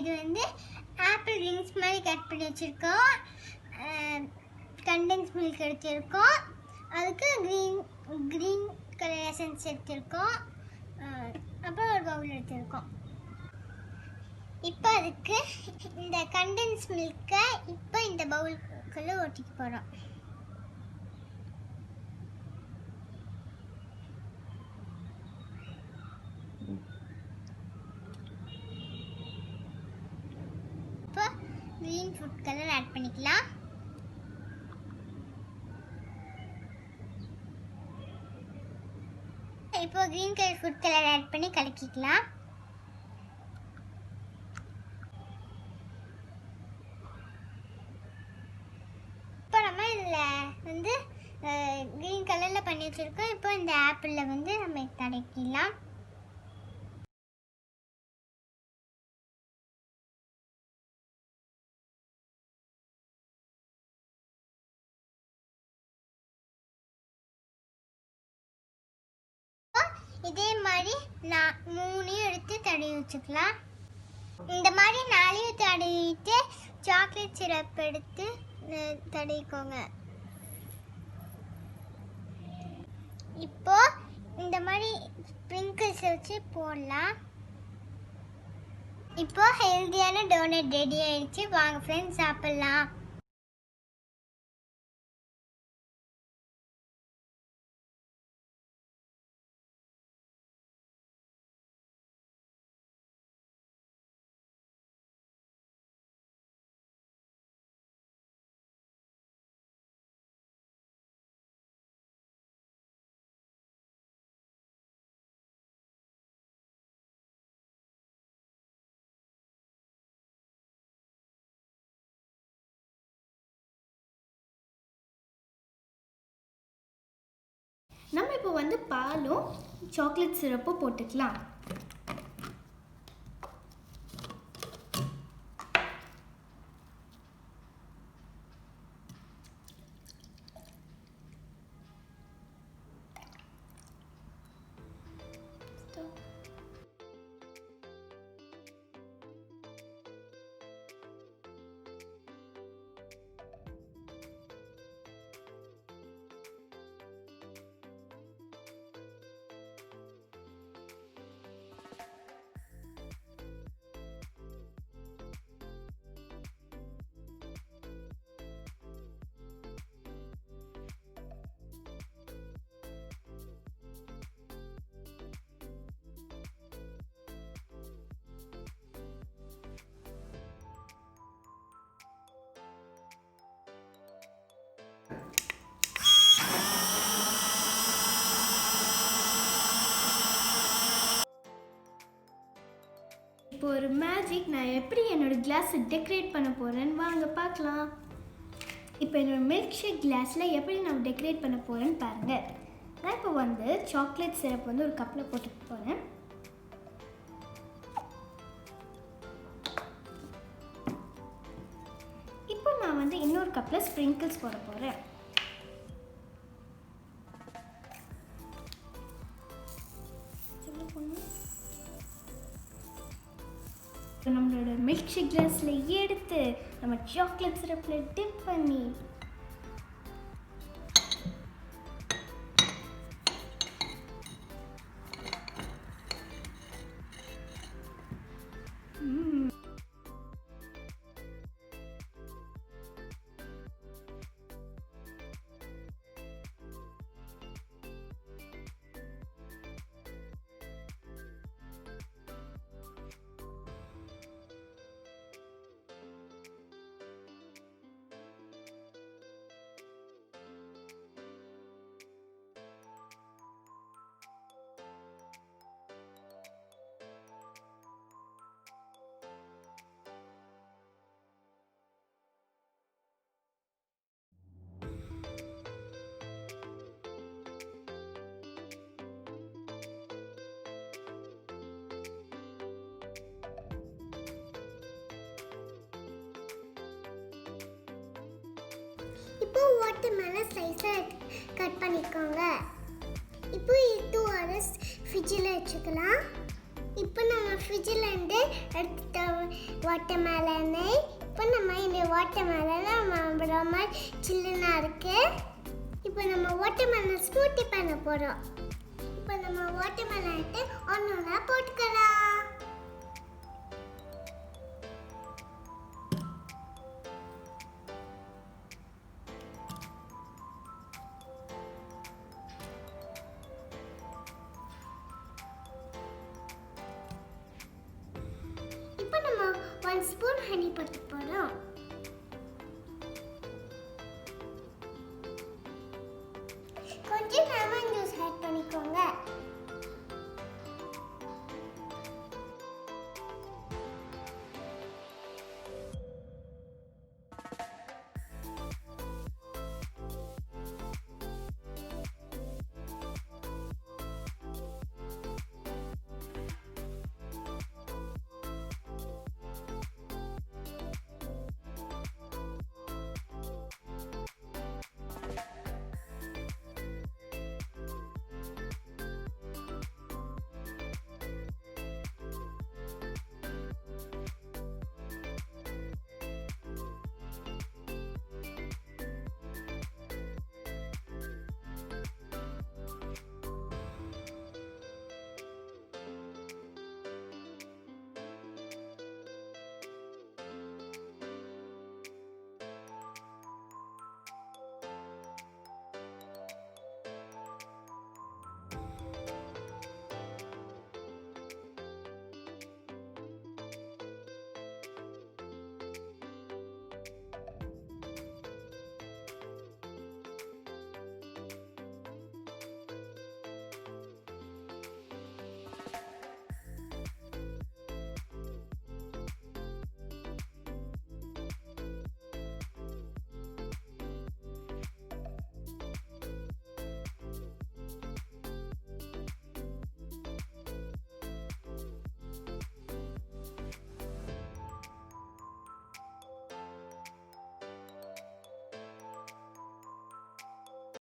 இது வந்து apple rings மாதிரி கட் பண்ணி வச்சுருக்கோம். கண்டென்ஸ் மில்க் எடுத்துருக்கோம். அதுக்கு க்ரீன் கலர் எசன்ஸ் எடுத்துருக்கோம். அப்புறம் ஒரு பவுல் எடுத்துருக்கோம். இப்போ அதுக்கு இந்த கண்டென்ஸ் மில்கை இப்போ இந்த பவுலுக்குள்ளே ஊற்றிக்க போகிறோம். இப்போ க்ரீன் ஃபுட் கலர் ஆட் பண்ணிக்கலாம். இப்போ green colour food colour add பண்ணி கலக்கிக்கலாம். இப்போ நம்ம இதில் வந்து க்ரீன் கலரில் பண்ணி வச்சுருக்கோம். இப்போ இந்த ஆப்பிளில் வந்து நம்ம தடக்கிடலாம். இதே மாதிரி நான் 3 எடுத்து தடவி வச்சுக்கலாம். இந்த மாதிரி 4 தடவிட்டு சாக்லேட் சிரப் எடுத்து தடவிக்கோங்க. இப்போ இந்த மாதிரி ஸ்ப்ரிங்கிள்ஸ் வச்சு போடலாம். இப்போ ஹெல்தியான டோனட் ரெடி ஆயிடுச்சு. வாங்க ஃப்ரெண்ட்ஸ் சாப்பிடலாம். நம்ம இப்போ வந்து பாலும் சாக்லேட் சிரப்பும் போட்டுக்கலாம். இப்போ ஒரு மேஜிக் நான் எப்படி என்னோடய கிளாஸை டெக்கரேட் பண்ண போகிறேன்னு வாங்க பார்க்கலாம். இப்போ என்னோடய மில்க் ஷேக் கிளாஸில் எப்படி நான் டெக்கரேட் பண்ண போகிறேன்னு பாருங்கள். நான் இப்போ வந்து சாக்லேட் சிரப் வந்து ஒரு கப்பில் போட்டு போகிறேன். இப்போ நான் வந்து இன்னொரு கப்பில் ஸ்ப்ரிங்கிள்ஸ் போட போகிறேன். நம்மளோட மில்க் ஷேக் கிளாஸில் எடுத்து நம்ம சாக்லேட் சிரப்பில் டிப் பண்ணி இப்போ வாட்டர்மெலன் ஸ்லைஸை கட் பண்ணிக்கோங்க. இப்போ 2 hours ஃப்ரிட்ஜில் வச்சுக்கலாம். இப்போ நம்ம ஃப்ரிட்ஜில் இருந்து எடுத்த வாட்டர்மெலனை இப்போ நம்ம இந்த வாட்டர்மெலனை ரொம்ப சில்லுனா இருக்கு. இப்போ நம்ம வாட்டர்மெலன் ஸ்மூத்தி பண்ண போகிறோம். இப்போ நம்ம வாட்டர்மெலன் எடுத்து ஒன்றா போட்டுக்கலாம். இப்போ நம்ம 1 ஸ்பூன் ஹனி போட்டு போறோம். கொஞ்சம் லெமன் ஜூஸ் ஆட் பண்ணிக்கோங்க.